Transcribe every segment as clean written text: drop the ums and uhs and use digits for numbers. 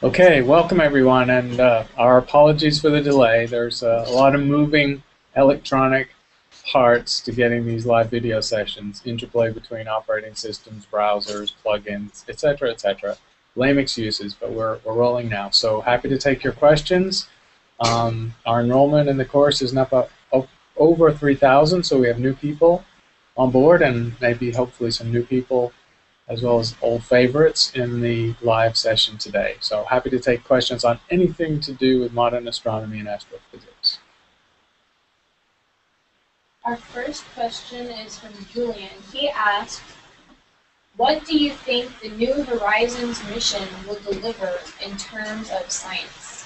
Okay, welcome everyone, and our apologies for the delay. There's a lot of moving electronic parts to getting these live video sessions, interplay between operating systems, browsers, plugins, etc., etc. Lame excuses, but we're rolling now. So happy to take your questions. Our enrollment in the course is now over 3,000, so we have new people on board, and maybe hopefully some new people as well as old favorites in the live session today. So happy to take questions on anything to do with modern astronomy and astrophysics. Our first question is from Julian. He asked, what do you think the New Horizons mission will deliver in terms of science?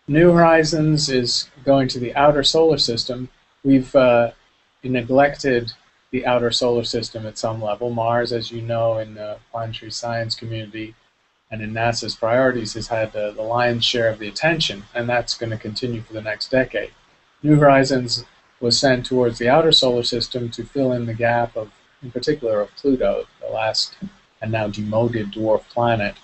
New Horizons is going to the outer solar system. We've neglected the outer solar system at some level. Mars, as you know, in the planetary science community and in NASA's priorities, has had the lion's share of the attention, and that's going to continue for the next decade. New Horizons was sent towards the outer solar system to fill in the gap of, in particular, of Pluto, the last and now demoted dwarf planet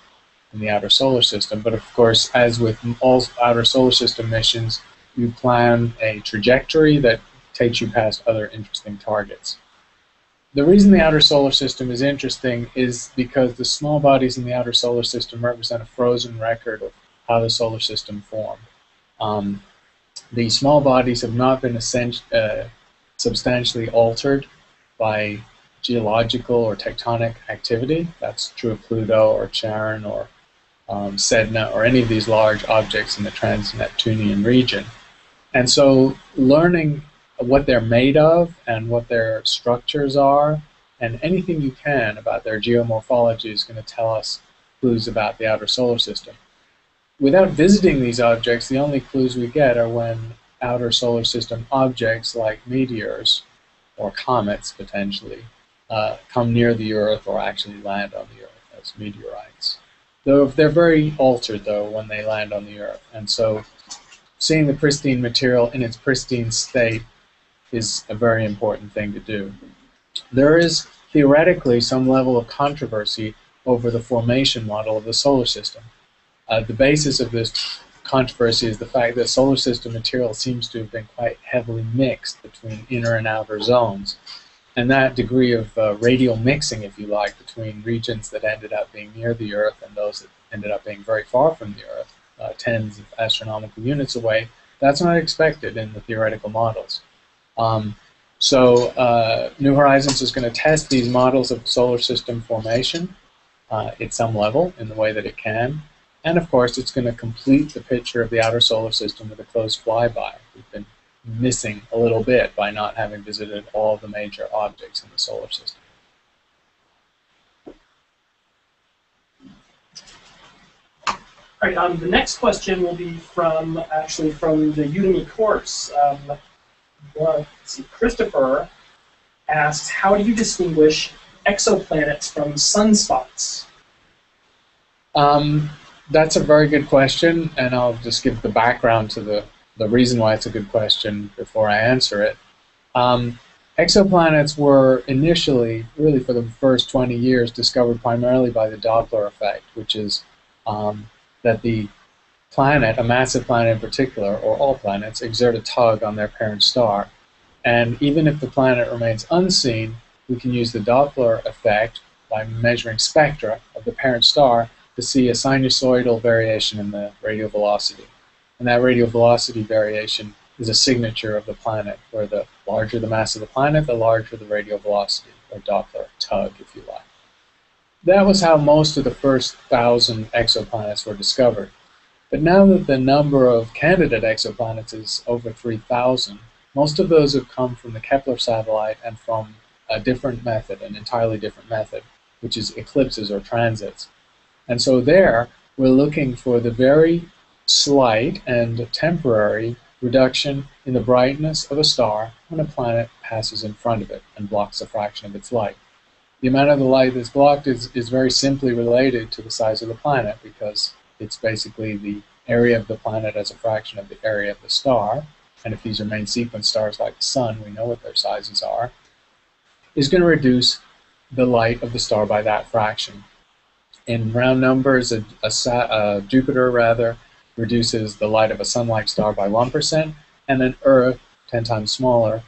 in the outer solar system. But of course, as with all outer solar system missions, you plan a trajectory that takes you past other interesting targets. The reason the outer solar system is interesting is because the small bodies in the outer solar system represent a frozen record of how the solar system formed. The small bodies have not been substantially altered by geological or tectonic activity. That's true of Pluto or Charon or Sedna or any of these large objects in the trans-Neptunian region. And so learning what they're made of and what their structures are, and anything you can about their geomorphology is going to tell us clues about the outer solar system. Without visiting these objects, the only clues we get are when outer solar system objects like meteors or comets, potentially, come near the Earth or actually land on the Earth as meteorites. Though they're very altered, though, when they land on the Earth. And so seeing the pristine material in its pristine state is a very important thing to do. There is theoretically some level of controversy over the formation model of the solar system. The basis of this controversy is the fact that solar system material seems to have been quite heavily mixed between inner and outer zones. And that degree of radial mixing, if you like, between regions that ended up being near the Earth and those that ended up being very far from the Earth, tens of astronomical units away, that's not expected in the theoretical models. New Horizons is going to test these models of solar system formation at some level in the way that it can. And of course, it's going to complete the picture of the outer solar system with a close flyby. We've been missing a little bit by not having visited all the major objects in the solar system. All right, the next question will be from the Udemy course. Let's see, Christopher asks, how do you distinguish exoplanets from sunspots? That's a very good question, and I'll just give the background to the reason why it's a good question before I answer it. Exoplanets were initially, really for the first 20 years, discovered primarily by the Doppler effect, which is that the planet, a massive planet in particular, or all planets, exert a tug on their parent star. And even if the planet remains unseen, we can use the Doppler effect by measuring spectra of the parent star to see a sinusoidal variation in the radial velocity. And that radial velocity variation is a signature of the planet, where the larger the mass of the planet, the larger the radial velocity, or Doppler tug, if you like. That was how most of the first 1,000 exoplanets were discovered. But now that the number of candidate exoplanets is over 3,000, most of those have come from the Kepler satellite and from a different method, an entirely different method, which is eclipses or transits. And so there, we're looking for the very slight and temporary reduction in the brightness of a star when a planet passes in front of it and blocks a fraction of its light. The amount of the light that's blocked is very simply related to the size of the planet, because it's basically the area of the planet as a fraction of the area of the star. And if these are main sequence stars like the Sun, we know what their sizes are, is going to reduce the light of the star by that fraction. In round numbers, Jupiter rather reduces the light of a sun-like star by 1%, and an Earth, 10 times smaller,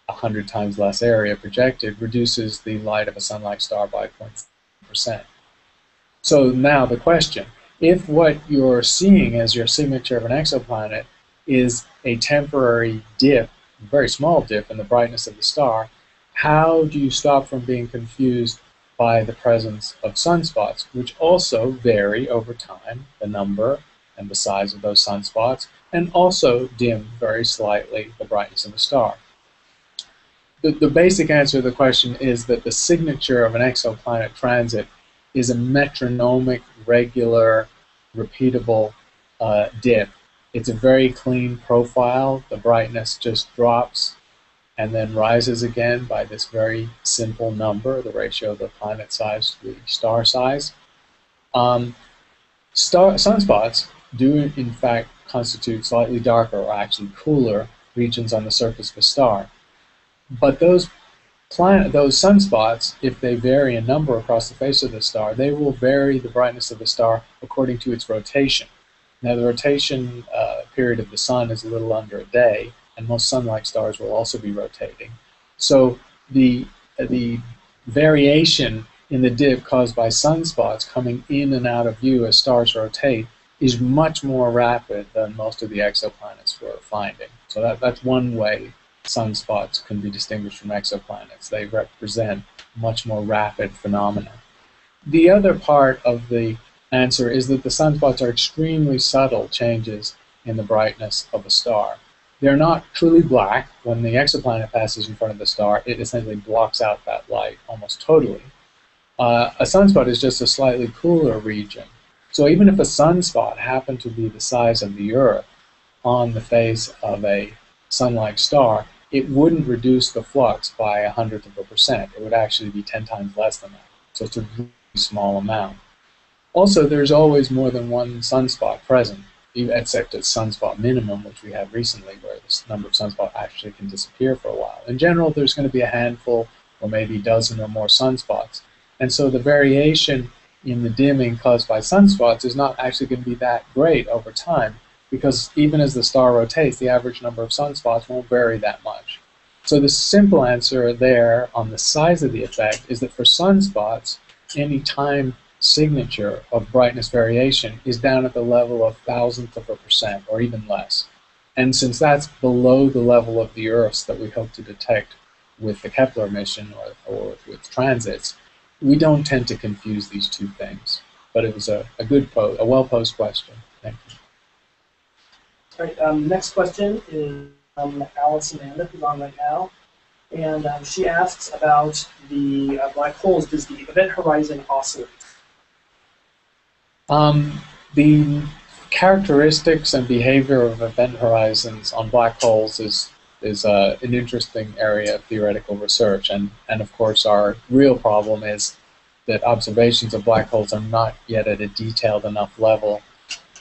100 times less area projected, reduces the light of a sun-like star by 0.7%. So now the question, if what you're seeing as your signature of an exoplanet is a temporary dip, a very small dip in the brightness of the star, how do you stop from being confused by the presence of sunspots, which also vary over time, the number and the size of those sunspots, and also dim very slightly the brightness of the star? The basic answer to the question is that the signature of an exoplanet transit is a metronomic, regular, repeatable dip. It's a very clean profile. The brightness just drops and then rises again by this very simple number, the ratio of the planet size to the star size. Sunspots do, in fact, constitute slightly darker or actually cooler regions on the surface of a star. But those sunspots, if they vary in number across the face of the star, they will vary the brightness of the star according to its rotation. Now, the rotation period of the sun is a little under a day, and most sun-like stars will also be rotating. So the variation in the dip caused by sunspots coming in and out of view as stars rotate is much more rapid than most of the exoplanets we're finding. So that's one way sunspots can be distinguished from exoplanets. They represent much more rapid phenomena. The other part of the answer is that the sunspots are extremely subtle changes in the brightness of a star. They're not truly black. When the exoplanet passes in front of the star, it essentially blocks out that light almost totally. A sunspot is just a slightly cooler region. So even if a sunspot happened to be the size of the Earth on the face of a sun-like star, it wouldn't reduce the flux by 1/100%. It would actually be 10 times less than that. So it's a really small amount. Also, there's always more than one sunspot present, except at sunspot minimum, which we have recently, where the number of sunspots actually can disappear for a while. In general, there's going to be a handful or maybe a dozen or more sunspots. And so the variation in the dimming caused by sunspots is not actually going to be that great over time, because even as the star rotates, the average number of sunspots won't vary that much. So the simple answer there on the size of the effect is that for sunspots, any time signature of brightness variation is down at the level of thousandth of a percent or even less. And since that's below the level of the Earth's that we hope to detect with the Kepler mission or with transits, we don't tend to confuse these two things. But it was a well-posed question. Thank you. All right, next question is from Alice Amanda, who's on right now. And she asks about the black holes. Does the event horizon oscillate? The characteristics and behavior of event horizons on black holes is an interesting area of theoretical research. And of course, our real problem is that observations of black holes are not yet at a detailed enough level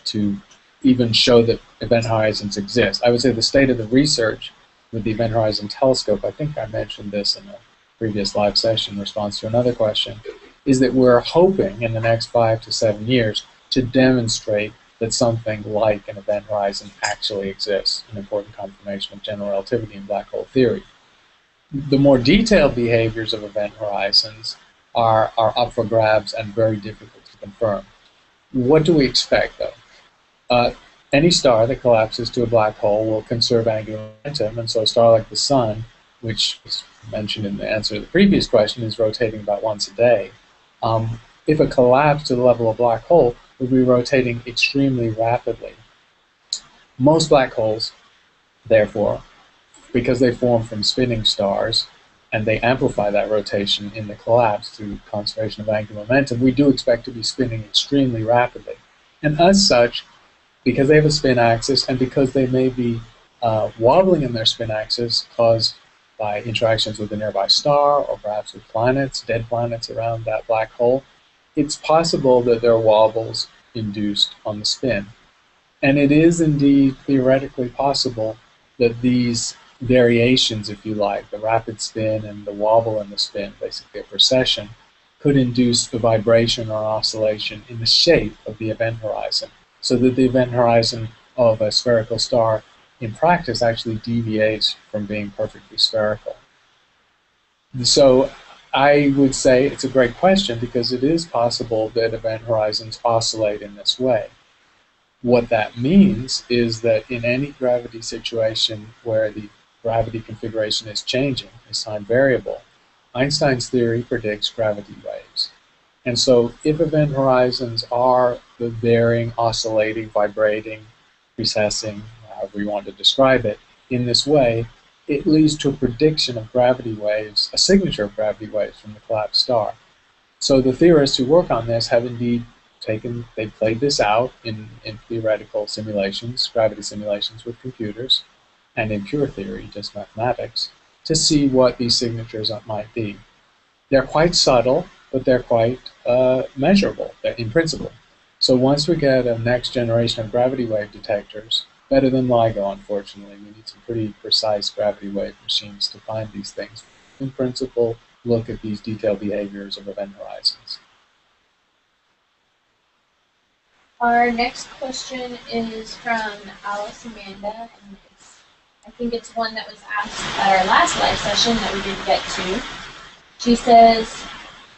to even show that event horizons exist. I would say the state of the research with the Event Horizon Telescope, I think I mentioned this in a previous live session in response to another question, is that we're hoping in the next 5 to 7 years to demonstrate that something like an event horizon actually exists, an important confirmation of general relativity in black hole theory. The more detailed behaviors of event horizons are up for grabs and very difficult to confirm. What do we expect, though? Any star that collapses to a black hole will conserve angular momentum, and so a star like the Sun, which was mentioned in the answer to the previous question, is rotating about once a day. If it collapsed to the level of a black hole, it would be rotating extremely rapidly. Most black holes, therefore, because they form from spinning stars, and they amplify that rotation in the collapse through conservation of angular momentum, we do expect to be spinning extremely rapidly. And as such, because they have a spin axis and because they may be wobbling in their spin axis caused by interactions with a nearby star or perhaps with planets, dead planets around that black hole, it's possible that there are wobbles induced on the spin. And it is indeed theoretically possible that these variations, if you like, the rapid spin and the wobble in the spin, basically a precession, could induce a vibration or oscillation in the shape of the event horizon, so that the event horizon of a spherical star in practice actually deviates from being perfectly spherical. So I would say it's a great question because it is possible that event horizons oscillate in this way. What that means is that in any gravity situation where the gravity configuration is changing, is time variable, Einstein's theory predicts gravity waves. And so if event horizons are the varying, oscillating, vibrating, recessing, however you want to describe it, in this way, it leads to a prediction of gravity waves, a signature of gravity waves from the collapsed star. So the theorists who work on this have indeed they played this out in theoretical simulations, gravity simulations with computers, and in pure theory, just mathematics, to see what these signatures might be. They're quite subtle, but they're quite measurable in principle. So once we get a next generation of gravity wave detectors, better than LIGO, unfortunately, we need some pretty precise gravity wave machines to find these things. In principle, look at these detailed behaviors of event horizons. Our next question is from Alice Amanda, and I think it's one that was asked at our last live session that we didn't get to. She says,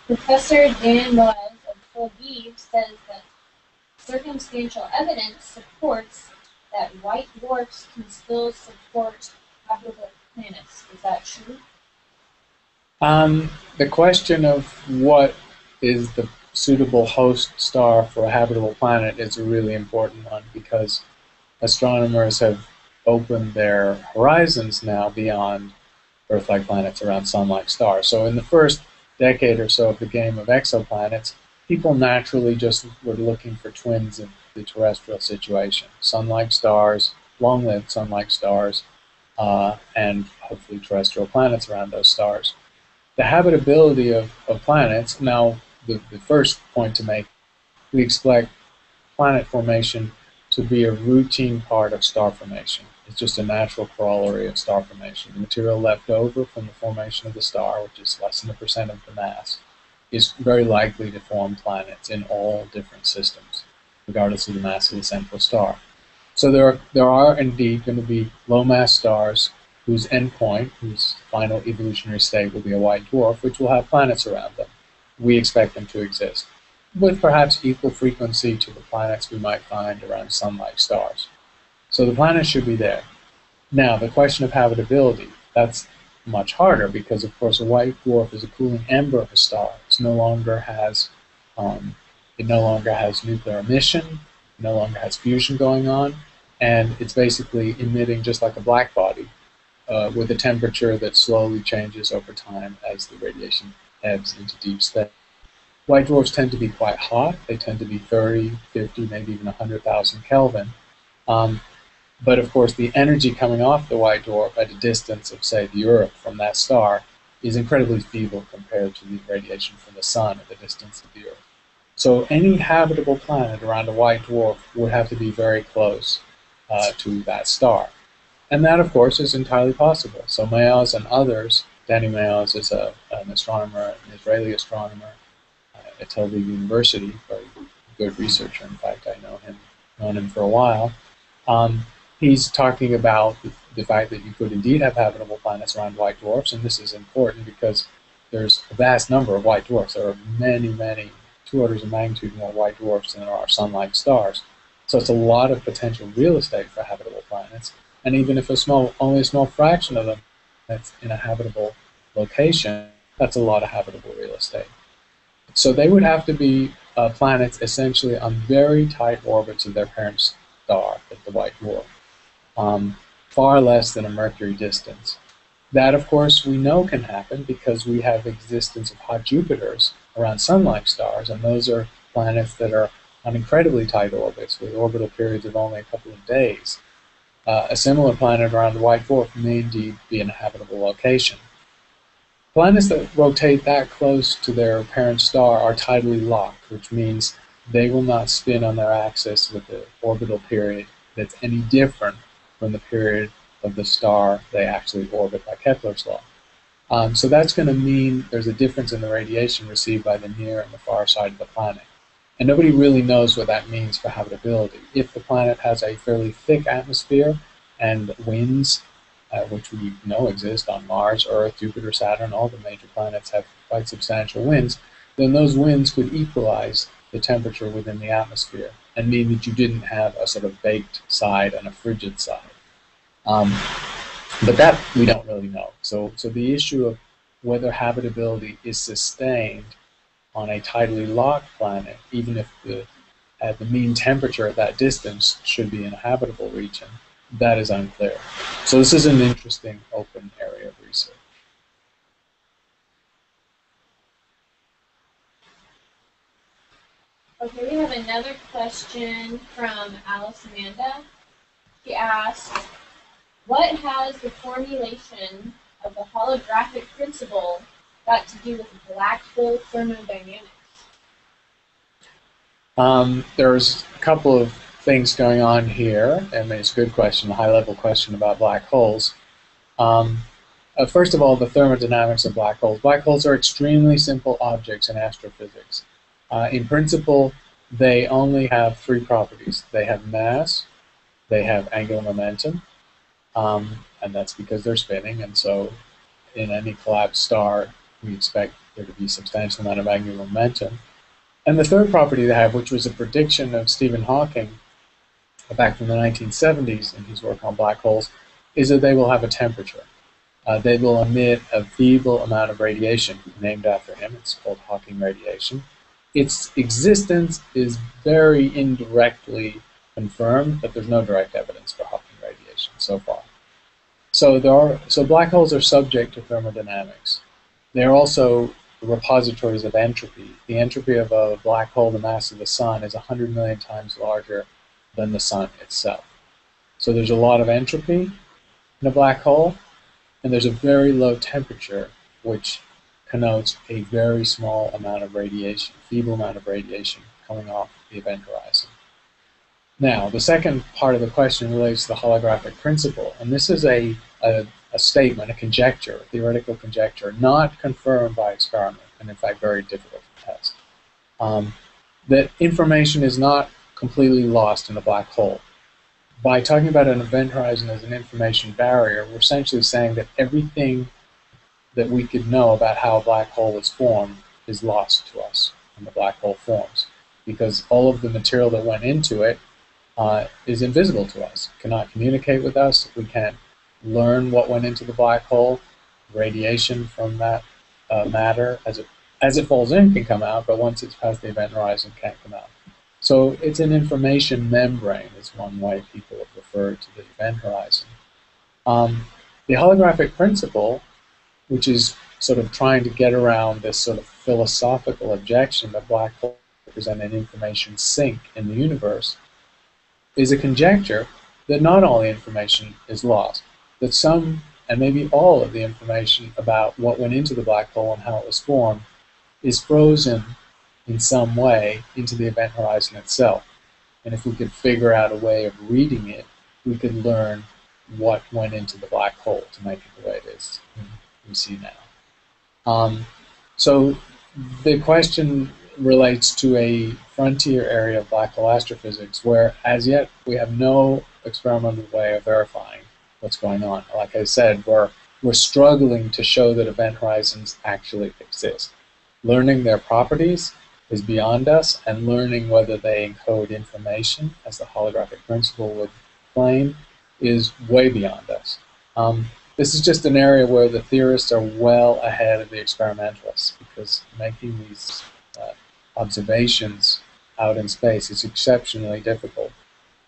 Professor Dan Maoz of Aviv says that circumstantial evidence supports that white dwarfs can still support habitable planets. Is that true? The question of what is the suitable host star for a habitable planet is a really important one because astronomers have opened their horizons now beyond Earth-like planets around Sun-like stars. So in the first decade or so of the game of exoplanets, people naturally just were looking for twins in the terrestrial situation. Sun-like stars, long-lived Sun-like stars, and hopefully terrestrial planets around those stars. The habitability of planets, now the first point to make, we expect planet formation to be a routine part of star formation. It's just a natural corollary of star formation. The material left over from the formation of the star, which is less than 1% of the mass, is very likely to form planets in all different systems, regardless of the mass of the central star. So there are indeed going to be low-mass stars whose endpoint, whose final evolutionary state will be a white dwarf, which will have planets around them. We expect them to exist, with perhaps equal frequency to the planets we might find around Sun-like stars. So the planets should be there. Now, the question of habitability, that's much harder because, of course, a white dwarf is a cooling ember of a star. It no longer has nuclear emission, it no longer has fusion going on, and it's basically emitting just like a black body with a temperature that slowly changes over time as the radiation ebbs into deep space. White dwarfs tend to be quite hot. They tend to be 30, 50, maybe even 100,000 Kelvin. But of course, the energy coming off the white dwarf at a distance of, say, the Earth from that star is incredibly feeble compared to the radiation from the sun at the distance of the Earth. So any habitable planet around a white dwarf would have to be very close to that star. And that, of course, is entirely possible. So Maoz and others, Danny Maoz is an astronomer, an Israeli astronomer at Tel Aviv University, very good researcher. In fact, I known him for a while. He's talking about the fact that you could indeed have habitable planets around white dwarfs, and this is important because there's a vast number of white dwarfs. There are many, many, 2 orders of magnitude more white dwarfs than there are Sun-like stars. So it's a lot of potential real estate for habitable planets. And even if only a small fraction of them that's in a habitable location, that's a lot of habitable real estate. So they would have to be planets essentially on very tight orbits of their parent star, the white dwarf, far less than a Mercury distance. That, of course, we know can happen because we have existence of hot Jupiters around Sun-like stars, and those are planets that are on incredibly tight orbits with orbital periods of only a couple of days. A similar planet around the white dwarf may indeed be in a habitable location. Planets that rotate that close to their parent star are tidally locked, which means they will not spin on their axis with the orbital period that's any different from the period of the star they actually orbit by Kepler's law. So that's going to mean there's a difference in the radiation received by the near and the far side of the planet. And nobody really knows what that means for habitability. If the planet has a fairly thick atmosphere and winds, which we know exist on Mars, Earth, Jupiter, Saturn, all the major planets have quite substantial winds, then those winds could equalize the temperature within the atmosphere and mean that you didn't have a sort of baked side and a frigid side. But that we don't really know. So the issue of whether habitability is sustained on a tidally locked planet, even if the mean temperature at that distance should be in a habitable region, that is unclear. So this is an interesting open area of research. Okay, we have another question from Alice Amanda. She asked, what has the formulation of the holographic principle got to do with black hole thermodynamics? There's a couple of things going on here, and it's a good question, a high-level question about black holes. First of all, the thermodynamics of black holes. Black holes are extremely simple objects in astrophysics. In principle, they only have three properties. They have mass, they have angular momentum, and that's because they're spinning, and so in any collapsed star, we expect there to be a substantial amount of angular momentum. And the third property they have, which was a prediction of Stephen Hawking back from the 1970s in his work on black holes, is that they will have a temperature. They will emit a feeble amount of radiation named after him. It's called Hawking radiation. Its existence is very indirectly confirmed, but there's no direct evidence for Hawking radiation so far. So black holes are subject to thermodynamics. They're also repositories of entropy. The entropy of a black hole, the mass of the sun, is 100 million times larger than the sun itself. So there's a lot of entropy in a black hole, and there's a very low temperature, which connotes a very small amount of radiation, feeble amount of radiation coming off the event horizon. Now, the second part of the question relates to the holographic principle, and this is a statement, a conjecture, a theoretical conjecture, not confirmed by experiment, and in fact very difficult to test. That information is not completely lost in a black hole. By talking about an event horizon as an information barrier, we're essentially saying that everything that we could know about how a black hole was formed is lost to us when the black hole forms, because all of the material that went into it is invisible to us, cannot communicate with us, we can't learn what went into the black hole. Radiation from that matter, as it falls in, can come out, but once it's past the event horizon, can't come out. So it's an information membrane, is one way people have referred to the event horizon. The holographic principle, which is sort of trying to get around this sort of philosophical objection that black holes represent an information sink in the universe, is a conjecture that not all the information is lost, that some and maybe all of the information about what went into the black hole and how it was formed is frozen in some way into the event horizon itself. And if we could figure out a way of reading it, we could learn what went into the black hole to make it the way it is we see now. So the question relates to a frontier area of black hole astrophysics where, as yet, we have no experimental way of verifying what's going on. Like I said, we're struggling to show that event horizons actually exist. Learning their properties is beyond us, and learning whether they encode information, as the holographic principle would claim, is way beyond us. This is just an area where the theorists are well ahead of the experimentalists, because making these observations out in space is exceptionally difficult.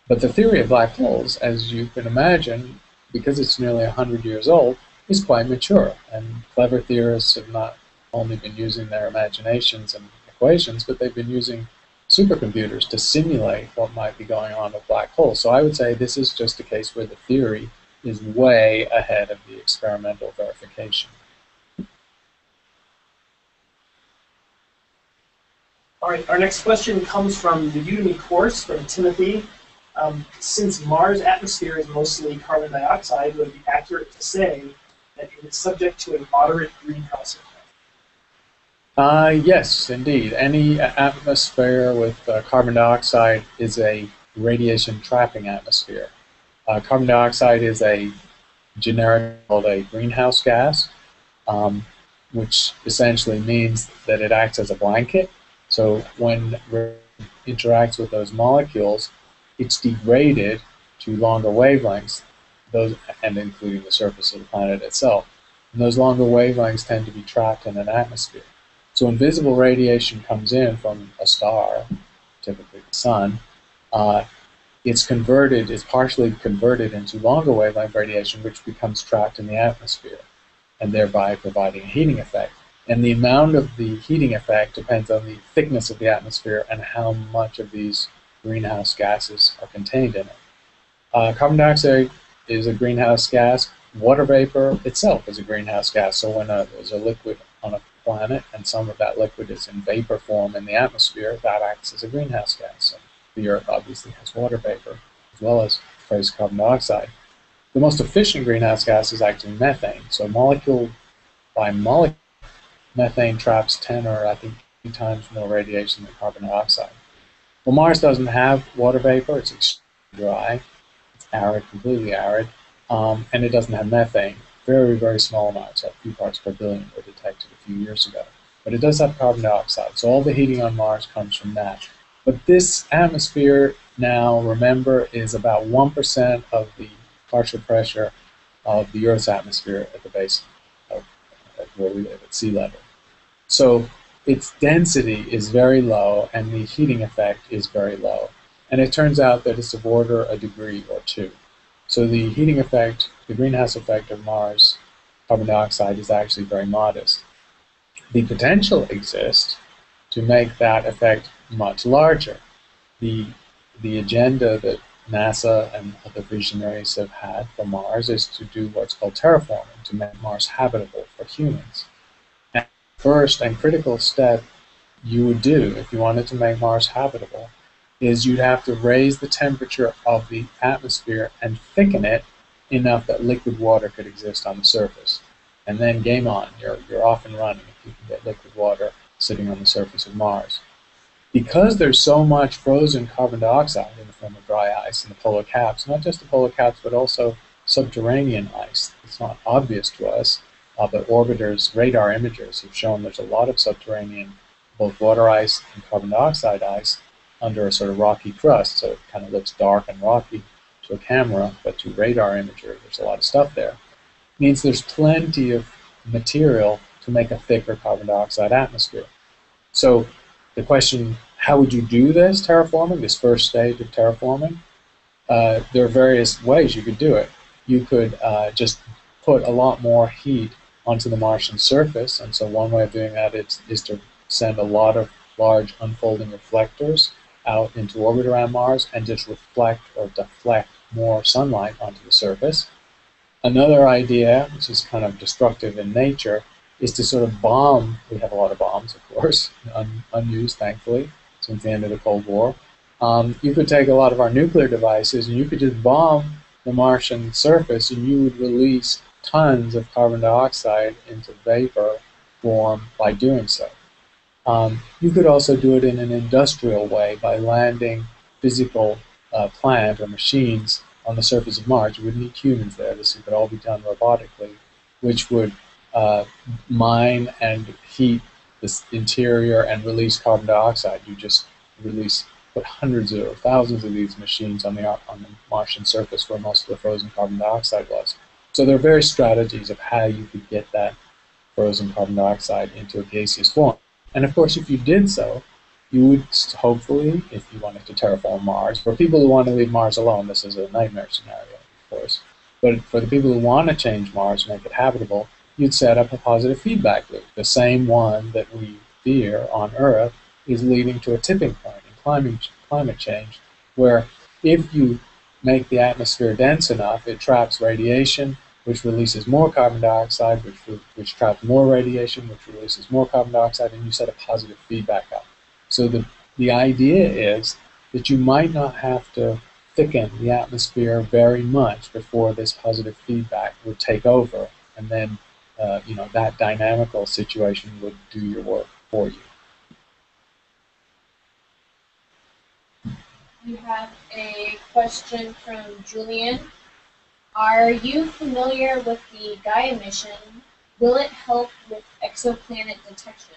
But the theory of black holes, as you can imagine, because it's nearly 100 years old, is quite mature, and clever theorists have not only been using their imaginations and equations, but they've been using supercomputers to simulate what might be going on with black holes. So I would say this is just a case where the theory is way ahead of the experimental verification. All right, our next question comes from the Udemy course from Timothy. Since Mars' atmosphere is mostly carbon dioxide, would it be accurate to say and it is subject to a moderate greenhouse effect? Yes, indeed. Any atmosphere with carbon dioxide is a radiation trapping atmosphere. Carbon dioxide is a generic called a greenhouse gas, which essentially means that it acts as a blanket. So when it interacts with those molecules, it's degraded to longer wavelengths, and including the surface of the planet itself. And those longer wavelengths tend to be trapped in an atmosphere. So when visible radiation comes in from a star, typically the sun, it's partially converted into longer wavelength radiation, which becomes trapped in the atmosphere, and thereby providing a heating effect. And the amount of the heating effect depends on the thickness of the atmosphere and how much of these greenhouse gases are contained in it. Carbon dioxide is a greenhouse gas. Water vapor itself is a greenhouse gas. So when there's a liquid on a planet and some of that liquid is in vapor form in the atmosphere, that acts as a greenhouse gas. So the Earth obviously has water vapor as well as trace carbon dioxide. The most efficient greenhouse gas is actually methane. So molecule by molecule, methane traps 10 or I think 20 times more radiation than carbon dioxide. Well, Mars doesn't have water vapor. It's extremely dry. It's arid, completely arid, and it doesn't have methane. Very, very small amounts, a few parts per billion, were detected a few years ago. But it does have carbon dioxide, so all the heating on Mars comes from that. But this atmosphere now, remember, is about 1% of the partial pressure of the Earth's atmosphere at the base of where we live at sea level. So its density is very low, and the heating effect is very low. And it turns out that it's of order a degree or two. So the heating effect, the greenhouse effect of Mars carbon dioxide is actually very modest. The potential exists to make that effect much larger. The agenda that NASA and other visionaries have had for Mars is to do what's called terraforming, to make Mars habitable for humans. And the first and critical step you would do if you wanted to make Mars habitable is you'd have to raise the temperature of the atmosphere and thicken it enough that liquid water could exist on the surface. And then game on, you're off and running if you can get liquid water sitting on the surface of Mars. Because there's so much frozen carbon dioxide in the form of dry ice in the polar caps, not just the polar caps, but also subterranean ice. It's not obvious to us, but orbiters, radar imagers have shown there's a lot of subterranean, both water ice and carbon dioxide ice, under a sort of rocky crust, so it kind of looks dark and rocky to a camera, but to radar imager, there's a lot of stuff there. It means there's plenty of material to make a thicker carbon dioxide atmosphere. So the question, how would you do this terraforming, this first stage of terraforming? There are various ways you could do it. You could just put a lot more heat onto the Martian surface, and so one way of doing that is to send a lot of large unfolding reflectors out into orbit around Mars and just reflect or deflect more sunlight onto the surface. Another idea, which is kind of destructive in nature, is to sort of bomb. We have a lot of bombs, of course, unused, thankfully, since the end of the Cold War. You could take a lot of our nuclear devices and you could just bomb the Martian surface and you would release tons of carbon dioxide into vapor form by doing so. You could also do it in an industrial way by landing physical plant or machines on the surface of Mars. You wouldn't need humans there. This could all be done robotically, which would mine and heat this interior and release carbon dioxide. You just put hundreds or thousands of these machines on the Martian surface where most of the frozen carbon dioxide was. So there are various strategies of how you could get that frozen carbon dioxide into a gaseous form. And of course, if you did so, you would hopefully, if you wanted to terraform Mars, for people who want to leave Mars alone, this is a nightmare scenario, of course, but for the people who want to change Mars, make it habitable, you'd set up a positive feedback loop. The same one that we fear on Earth is leading to a tipping point in climate change, where if you make the atmosphere dense enough, it traps radiation, which releases more carbon dioxide, which traps more radiation, which releases more carbon dioxide, and you set a positive feedback up. So the idea is that you might not have to thicken the atmosphere very much before this positive feedback would take over and then you know, that dynamical situation would do your work for you. We have a question from Julian. Are you familiar with the GAIA mission? Will it help with exoplanet detection?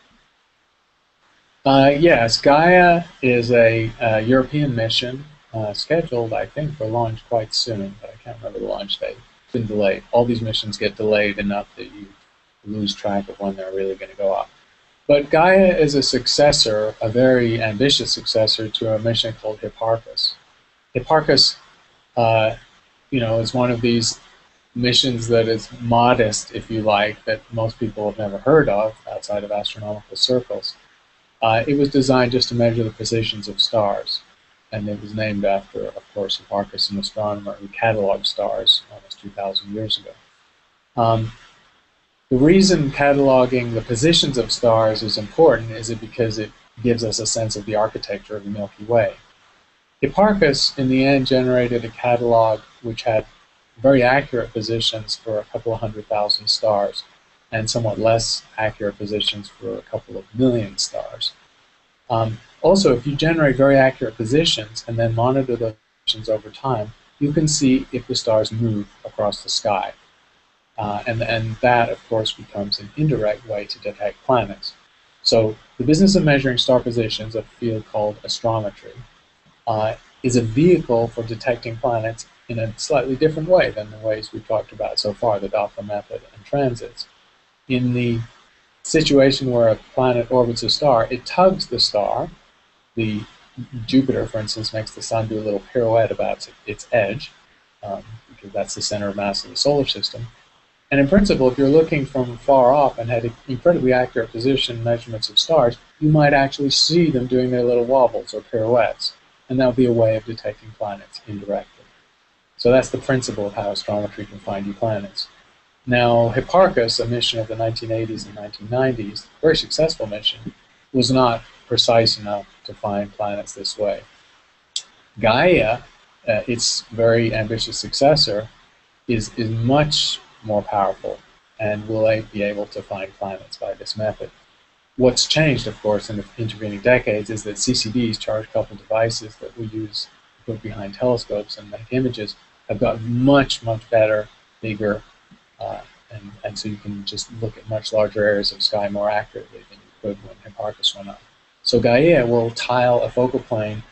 Yes, GAIA is a European mission scheduled, I think, for launch quite soon, but I can't remember the launch date. It's been delayed. All these missions get delayed enough that you lose track of when they're really going to go up. But GAIA is a successor, a very ambitious successor to a mission called Hipparchus. Hipparchus, you know, is one of these missions that is modest, if you like, that most people have never heard of outside of astronomical circles. It was designed just to measure the positions of stars, and it was named after, of course, Hipparchus, an astronomer who cataloged stars almost 2,000 years ago. The reason cataloging the positions of stars is important is because it gives us a sense of the architecture of the Milky Way. Hipparchus, in the end, generated a catalog which had very accurate positions for a couple of 100,000 stars and somewhat less accurate positions for a couple of million stars. Also, if you generate very accurate positions and then monitor those positions over time, you can see if the stars move across the sky. And that, of course, becomes an indirect way to detect planets. So the business of measuring star positions, a field called astrometry, is a vehicle for detecting planets in a slightly different way than the ways we've talked about so far, the Doppler method and transits. In the situation where a planet orbits a star, it tugs the star. The Jupiter, for instance, makes the sun do a little pirouette about its edge, because that's the center of mass of the solar system. And in principle, if you're looking from far off and had incredibly accurate position measurements of stars, you might actually see them doing their little wobbles or pirouettes. And that would be a way of detecting planets indirectly. So that's the principle of how astrometry can find you planets. Now, Hipparchus, a mission of the 1980s and 1990s, very successful mission, was not precise enough to find planets this way. GAIA, its very ambitious successor, is much more powerful and will be able to find planets by this method. What's changed, of course, in the intervening decades is that CCDs, charge-coupled devices that we use to put behind telescopes and make images, have gotten much, much better, bigger, and so you can just look at much larger areas of sky more accurately than you could when Hipparchus went up. So GAIA will tile a focal plane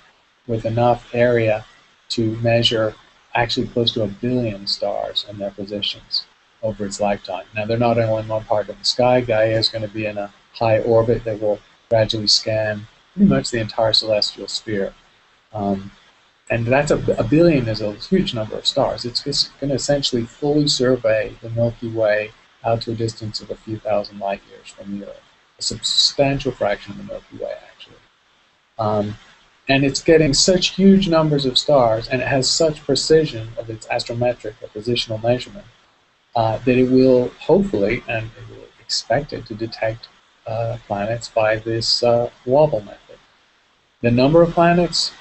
with enough area to measure actually close to 1 billion stars and their positions over its lifetime. Now, they're not only in one part of the sky. GAIA is going to be in a high orbit that will gradually scan pretty much the entire celestial sphere. And that's 1 billion is a huge number of stars. It's going to essentially fully survey the Milky Way out to a distance of a few thousand light years from the Earth. A substantial fraction of the Milky Way, actually. And it's getting such huge numbers of stars, and it has such precision of its astrometric or positional measurement, that it will hopefully, and it will expect it to detect planets by this wobble method. The number of planets,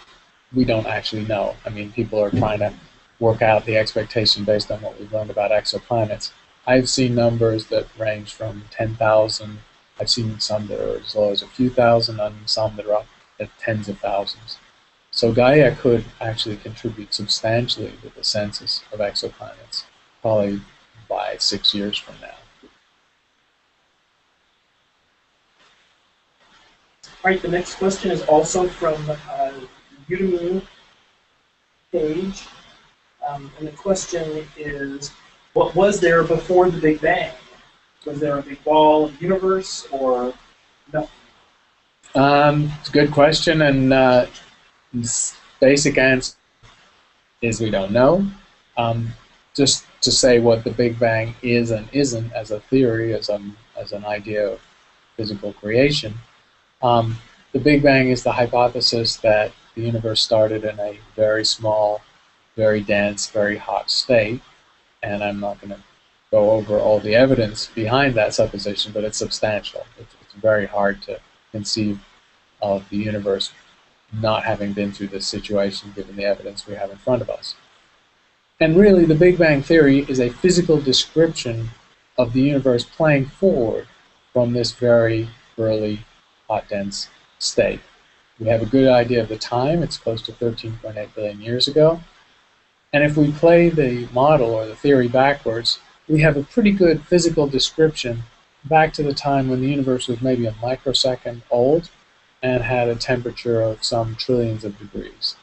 we don't actually know. I mean, people are trying to work out the expectation based on what we've learned about exoplanets. I've seen numbers that range from 10,000. I've seen some that are as low as a few thousand, and some that are up at tens of thousands. So GAIA could actually contribute substantially to the census of exoplanets, probably by 6 years from now. All right, the next question is also from Udemy page, and the question is, what was there before the Big Bang? Was there a big ball of the universe, or no? It's a good question, and the basic answer is we don't know. Just to say what the Big Bang is and isn't as a theory, as an idea of physical creation, the Big Bang is the hypothesis that the universe started in a very small, very dense, very hot state, and I'm not going to go over all the evidence behind that supposition, but it's substantial. It's very hard to conceive of the universe not having been through this situation given the evidence we have in front of us. And really, the Big Bang theory is a physical description of the universe playing forward from this very early hot dense state. We have a good idea of the time. It's close to 13.8 billion years ago. And if we play the model or the theory backwards, we have a pretty good physical description back to the time when the universe was maybe a microsecond old and had a temperature of some trillions of degrees.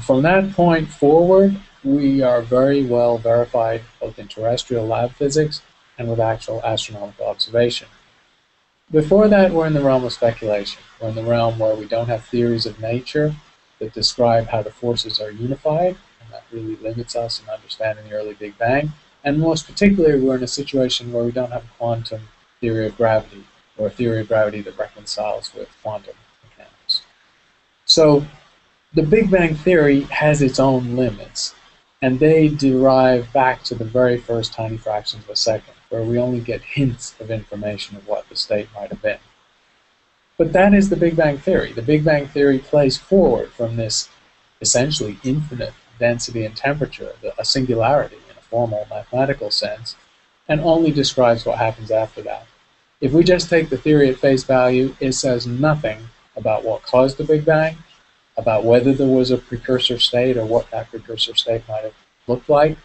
From that point forward, we are very well verified both in terrestrial lab physics and with actual astronomical observation. Before that, we're in the realm of speculation. We're in the realm where we don't have theories of nature that describe how the forces are unified, and that really limits us in understanding the early Big Bang. And most particularly, we're in a situation where we don't have a quantum theory of gravity, or a theory of gravity that reconciles with quantum mechanics. So the Big Bang theory has its own limits, and they derive back to the very first tiny fractions of a second, where we only get hints of information of what the state might have been. But that is the Big Bang theory. The Big Bang theory plays forward from this essentially infinite density and temperature, a singularity in a formal mathematical sense, and only describes what happens after that. If we just take the theory at face value, it says nothing about what caused the Big Bang, about whether there was a precursor state or what that precursor state might have looked like.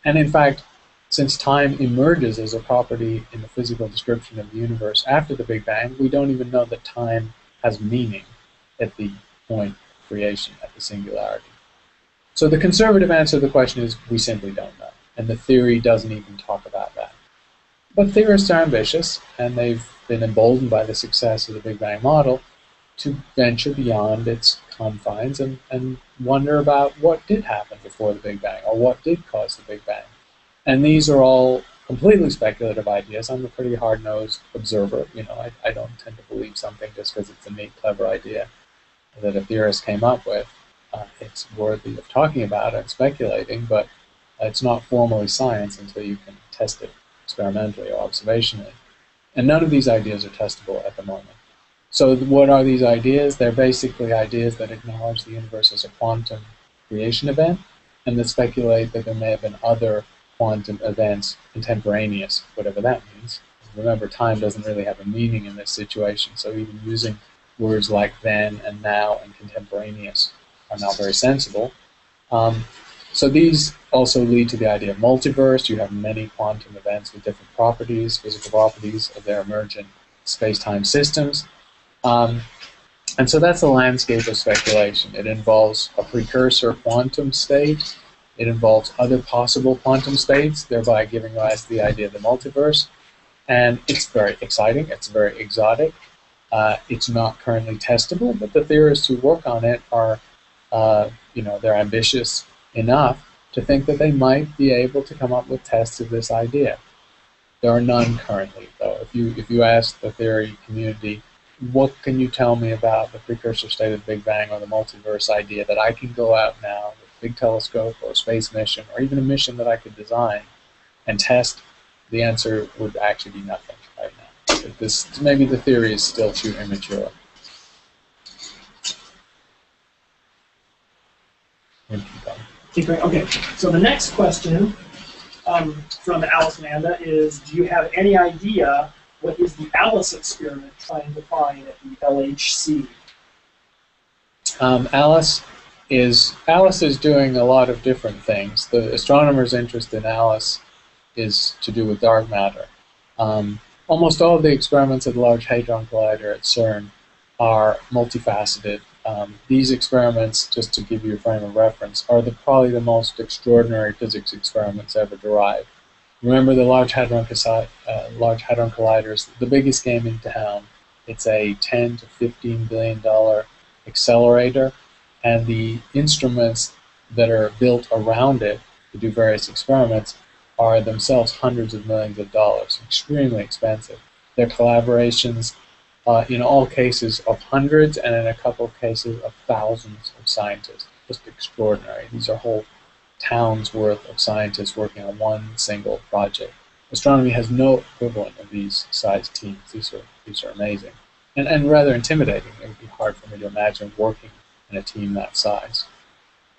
And in fact, since time emerges as a property in the physical description of the universe after the Big Bang, we don't even know that time has meaning at the point of creation, at the singularity. So the conservative answer to the question is we simply don't know, and the theory doesn't even talk about that. But theorists are ambitious, and they've been emboldened by the success of the Big Bang model to venture beyond its confines and wonder about what did happen before the Big Bang, or what did cause the Big Bang. And these are all completely speculative ideas. I'm a pretty hard-nosed observer. I don't tend to believe something just because it's a neat, clever idea that a theorist came up with. It's worthy of talking about and speculating, but it's not formally science until you can test it experimentally or observationally. And none of these ideas are testable at the moment. So what are these ideas? They're basically ideas that acknowledge the universe as a quantum creation event, and that speculate that there may have been other quantum events contemporaneous, whatever that means. Remember, time doesn't really have a meaning in this situation, so even using words like then and now and contemporaneous are not very sensible. So these also lead to the idea of multiverse. You have many quantum events with different properties, physical properties of their emergent space-time systems. And so that's the landscape of speculation. It involves a precursor quantum state. It involves other possible quantum states, thereby giving rise to the idea of the multiverse. And it's very exciting. It's very exotic. It's not currently testable, but the theorists who work on it are, they're ambitious enough to think that they might be able to come up with tests of this idea. There are none currently, though. If you ask the theory community, what can you tell me about the precursor state of the Big Bang or the multiverse idea that I can go out now with a big telescope or a space mission or even a mission that I could design and test, the answer would actually be nothing right now. Maybe the theory is still too immature. Okay, so the next question from Alice Amanda is, do you have any idea what is the Alice experiment trying to find at the LHC? Alice is doing a lot of different things. The astronomers' interest in Alice is to do with dark matter. Almost all of the experiments at the Large Hadron Collider at CERN are multifaceted. These experiments, just to give you a frame of reference, are probably the most extraordinary physics experiments ever derived. Remember, the Large Hadron Collider is the biggest game in town. It's a $10 to $15 billion accelerator, and the instruments that are built around it to do various experiments are themselves hundreds of millions of dollars, extremely expensive. They're collaborations in all cases of hundreds, and in a couple of cases of thousands of scientists. Just extraordinary. These are whole towns worth of scientists working on one single project. Astronomy has no equivalent of these size teams. These are amazing and rather intimidating. It would be hard for me to imagine working in a team that size.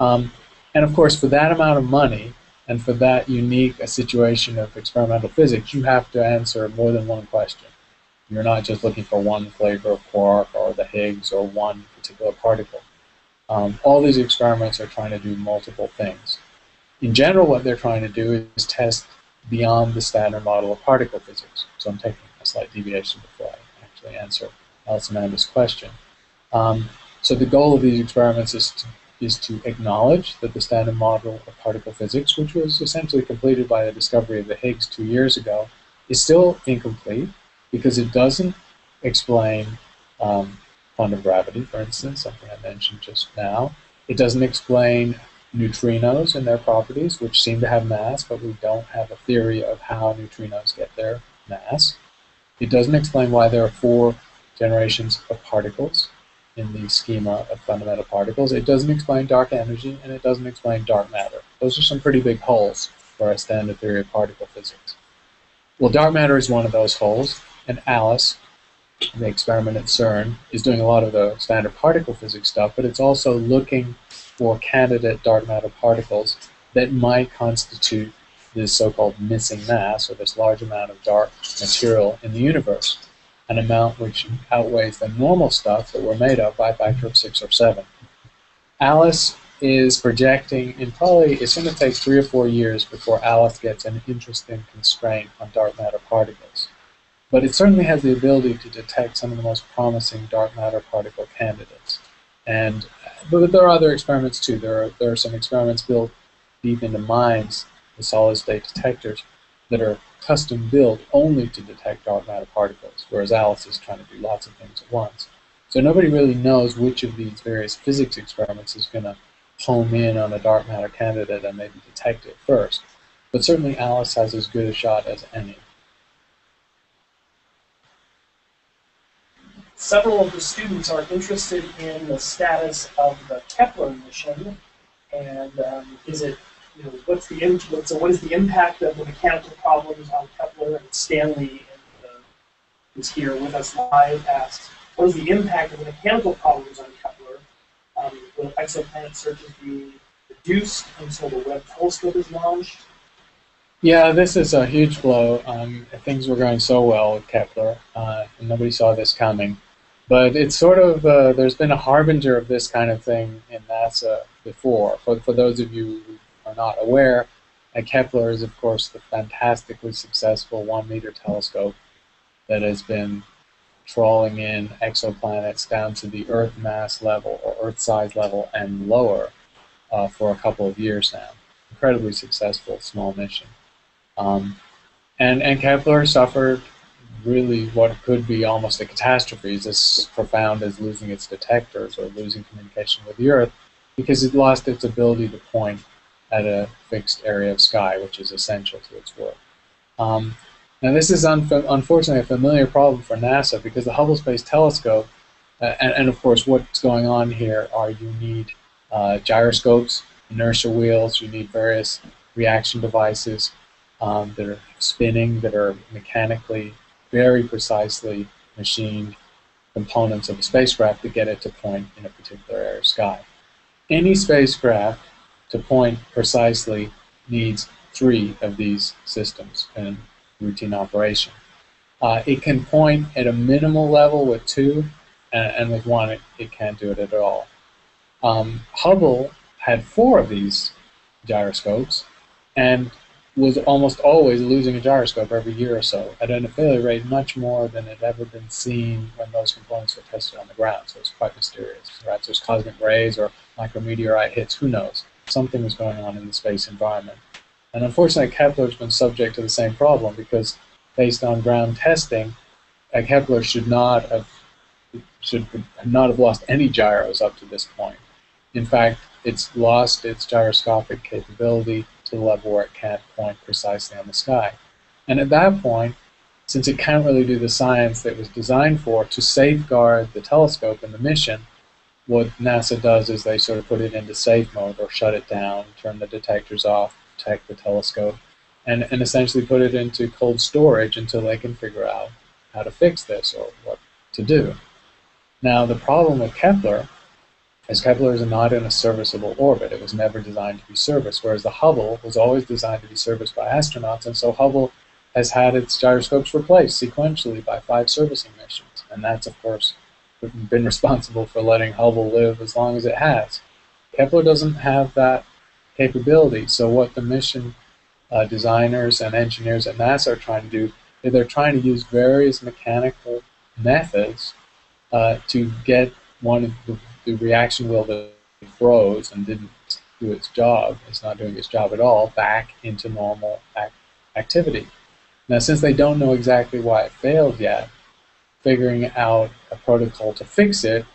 And of course, for that amount of money And for that unique a situation of experimental physics, you have to answer more than one question. You're not just looking for one flavor of quark or the Higgs or one particular particle. All these experiments are trying to do multiple things. In general, what they're trying to do is test beyond the standard model of particle physics. So I'm taking a slight deviation before I actually answer Alice Amanda's question. So the goal of these experiments is to acknowledge that the standard model of particle physics, which was essentially completed by the discovery of the Higgs 2 years ago, is still incomplete because it doesn't explain quantum gravity, for instance, something I mentioned just now. It doesn't explain neutrinos and their properties, which seem to have mass, but we don't have a theory of how neutrinos get their mass. It doesn't explain why there are 4 generations of particles in the schema of fundamental particles. It doesn't explain dark energy, and it doesn't explain dark matter. Those are some pretty big holes for our standard theory of particle physics. Well, dark matter is one of those holes, and Alice, the experiment at CERN, is doing a lot of the standard particle physics stuff, but it's also looking for candidate dark matter particles that might constitute this so-called missing mass, or this large amount of dark material in the universe, an amount which outweighs the normal stuff that we're made of by a factor of 6 or 7. Alice is projecting, and probably it's going to take 3 or 4 years before Alice gets an interesting constraint on dark matter particles. But it certainly has the ability to detect some of the most promising dark matter particle candidates. But there are other experiments too. There are some experiments built deep into mines, the solid-state detectors, that are custom built only to detect dark matter particles, whereas Alice is trying to do lots of things at once. So nobody really knows which of these various physics experiments is going to home in on a dark matter candidate and maybe detect it first. But certainly Alice has as good a shot as any. Several of the students are interested in the status of the Kepler mission, and what is the impact of the mechanical problems on Kepler? And Stanley is here with us live. Asked, what is the impact of the mechanical problems on Kepler? Will exoplanet searches be reduced until the Webb telescope is launched? Yeah, this is a huge blow. Things were going so well with Kepler, and nobody saw this coming. But it's sort of, there's been a harbinger of this kind of thing in NASA before. For those of you who are not aware, Kepler is, of course, the fantastically successful 1-meter telescope that has been trawling in exoplanets down to the Earth mass level or Earth size level and lower for a couple of years now. Incredibly successful small mission. And Kepler suffered really what could be almost a catastrophe, as profound as losing its detectors or losing communication with the Earth, because it lost its ability to point at a fixed area of sky, which is essential to its work. Now this is unfortunately a familiar problem for NASA, because the Hubble Space Telescope, and of course what's going on here are you need gyroscopes, inertia wheels, you need various reaction devices that are spinning, that are mechanically very precisely machined components of a spacecraft to get it to point in a particular area of sky. Any spacecraft to point precisely needs 3 of these systems in routine operation. It can point at a minimal level with 2, and with 1 it can't do it at all. Hubble had 4 of these gyroscopes, and was almost always losing a gyroscope every year or so at a failure rate much more than had ever been seen when those components were tested on the ground. So it's quite mysterious. Perhaps there's cosmic rays or micrometeorite hits, who knows? Something was going on in the space environment. And unfortunately, Kepler's been subject to the same problem, because based on ground testing, Kepler should not have lost any gyros up to this point. In fact, it's lost its gyroscopic capability to the level where it can't point precisely on the sky. And at that point, since it can't really do the science that it was designed for, to safeguard the telescope and the mission, what NASA does is they sort of put it into safe mode, or shut it down, turn the detectors off, protect the telescope, and essentially put it into cold storage until they can figure out how to fix this or what to do. Now, the problem with Kepler as Kepler is not in a serviceable orbit. It was never designed to be serviced, whereas the Hubble was always designed to be serviced by astronauts, and so Hubble has had its gyroscopes replaced sequentially by 5 servicing missions, and that's, of course, been responsible for letting Hubble live as long as it has. Kepler doesn't have that capability, so what the mission designers and engineers at NASA are trying to do is they're trying to use various mechanical methods to get one of the reaction wheel that froze and didn't do its job, it's not doing its job at all, back into normal activity. Now, since they don't know exactly why it failed yet, figuring out a protocol to fix it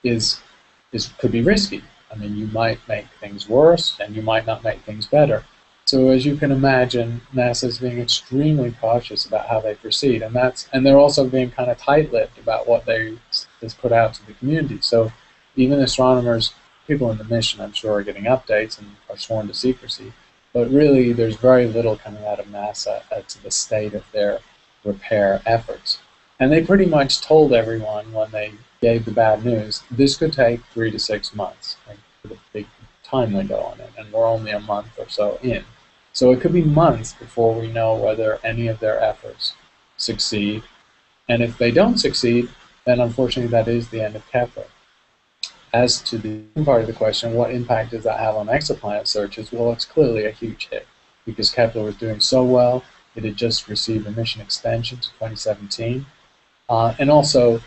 could be risky. I mean, you might make things worse, and you might not make things better. So, as you can imagine, NASA is being extremely cautious about how they proceed, and they're also being kind of tight-lipped about what they just put out to the community. So, even astronomers, people in the mission, I'm sure, are getting updates and are sworn to secrecy. But really, there's very little coming out of NASA as to the state of their repair efforts. And they pretty much told everyone when they gave the bad news, this could take 3 to 6 months. They put a big time window on it, and we're only a month or so in. So it could be months before we know whether any of their efforts succeed. And if they don't succeed, then unfortunately that is the end of Kepler. As to the part of the question, what impact does that have on exoplanet searches? Well, it's clearly a huge hit because Kepler was doing so well. It had just received a mission extension to 2017. And also,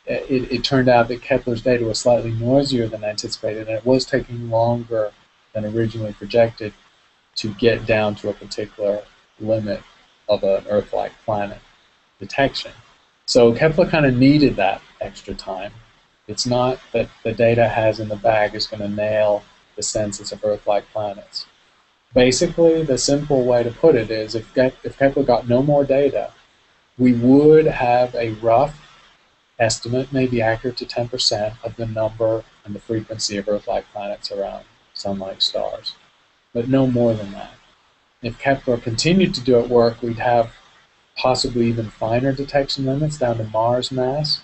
it turned out that Kepler's data was slightly noisier than anticipated, and it was taking longer than originally projected to get down to a particular limit of an Earth-like planet detection. So Kepler kind of needed that extra time. It's not that the data has in the bag is going to nail the census of Earth-like planets. Basically, the simple way to put it is if Kepler got no more data, we would have a rough estimate, maybe accurate to 10%, of the number and the frequency of Earth-like planets around Sun-like stars, but no more than that. If Kepler continued to do its work, we'd have possibly even finer detection limits down to Mars mass,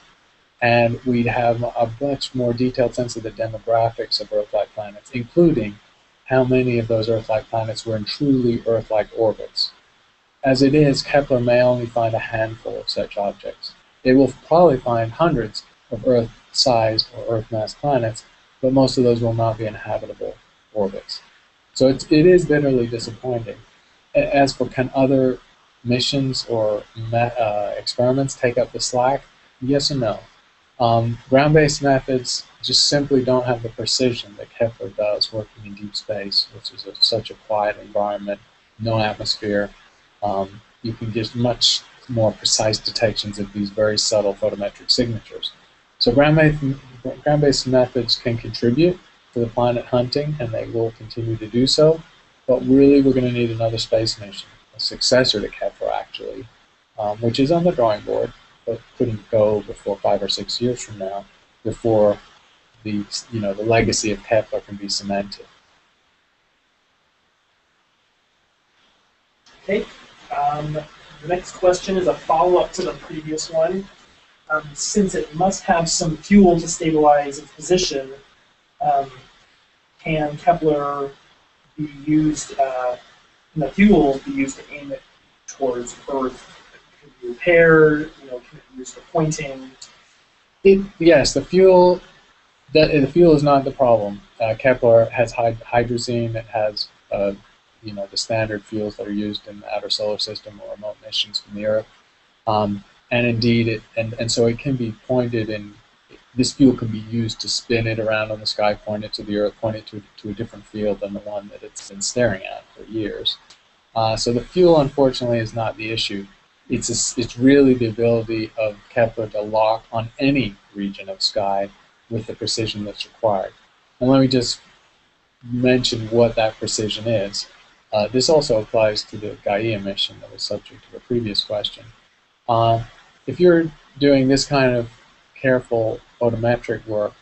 and we'd have a much more detailed sense of the demographics of Earth-like planets, including how many of those Earth-like planets were in truly Earth-like orbits. As it is, Kepler may only find a handful of such objects. It will probably find hundreds of Earth-sized or Earth-mass planets, but most of those will not be in habitable orbits. So it is bitterly disappointing. As for can other missions or experiments take up the slack? Yes and no. Ground-based methods just simply don't have the precision that Kepler does working in deep space, which is such a quiet environment, no atmosphere. You can get much more precise detections of these very subtle photometric signatures. So ground-based methods can contribute to the planet hunting, and they will continue to do so, but really we're going to need another space mission, a successor to Kepler actually, which is on the drawing board, but couldn't go before 5 or 6 years from now, before the legacy of Kepler can be cemented. Okay. The next question is a follow-up to the previous one. Since it must have some fuel to stabilize its position, can Kepler be used, the fuel be used to aim it towards Earth? Can it be repaired? Can it be used for pointing? Yes, the fuel is not the problem. Kepler has hydrazine. It has the standard fuels that are used in the outer solar system or remote missions from the Earth. And indeed, so it can be pointed, and this fuel can be used to spin it around on the sky, point it to the Earth, point it to a different field than the one that it's been staring at for years. So the fuel, unfortunately, is not the issue. It's really the ability of Kepler to lock on any region of sky with the precision that's required. And let me just mention what that precision is. This also applies to the GAIA mission that was subject to the previous question. If you're doing this kind of careful photometric work,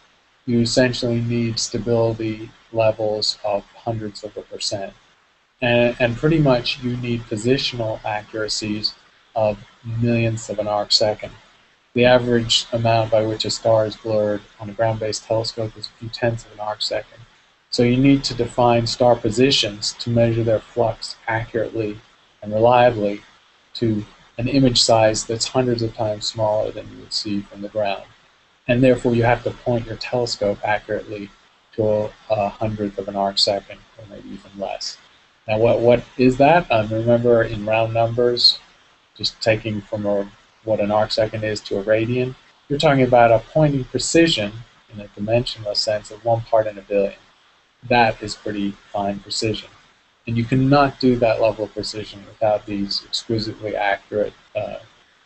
you essentially need stability levels of hundreds of a percent. And pretty much you need positional accuracies of millionths of an arc second. the average amount by which a star is blurred on a ground-based telescope is a few tenths of an arcsecond. So you need to define star positions to measure their flux accurately and reliably to an image size that's hundreds of times smaller than you would see from the ground. And therefore you have to point your telescope accurately to a hundredth of an arcsecond, or maybe even less. Now what is that? Remember, in round numbers, just taking from what an arcsecond is to a radian, you're talking about a pointing precision in a dimensionless sense of 1 part in a billion. That is pretty fine precision. And you cannot do that level of precision without these exquisitely accurate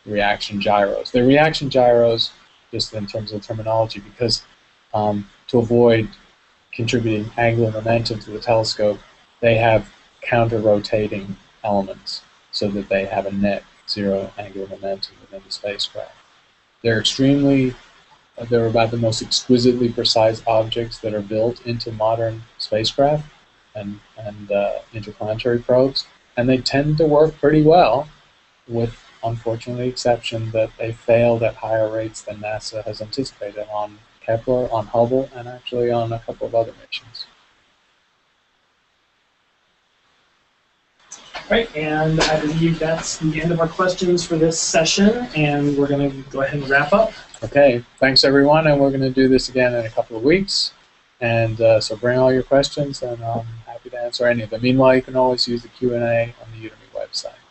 reaction gyros. They're reaction gyros just in terms of terminology because to avoid contributing angular momentum to the telescope, they have counter-rotating elements so that they have a net zero angular momentum within the spacecraft. They're about the most exquisitely precise objects that are built into modern spacecraft and interplanetary probes, and they tend to work pretty well, with, unfortunately, the exception that they failed at higher rates than NASA has anticipated on Kepler, on Hubble, and actually on a couple of other missions. Right, and I believe that's the end of our questions for this session, and we're going to go ahead and wrap up. Okay, thanks everyone, and we're going to do this again in a couple of weeks. And so bring all your questions, and I'm happy to answer any of them. Meanwhile, you can always use the Q&A on the Udemy website.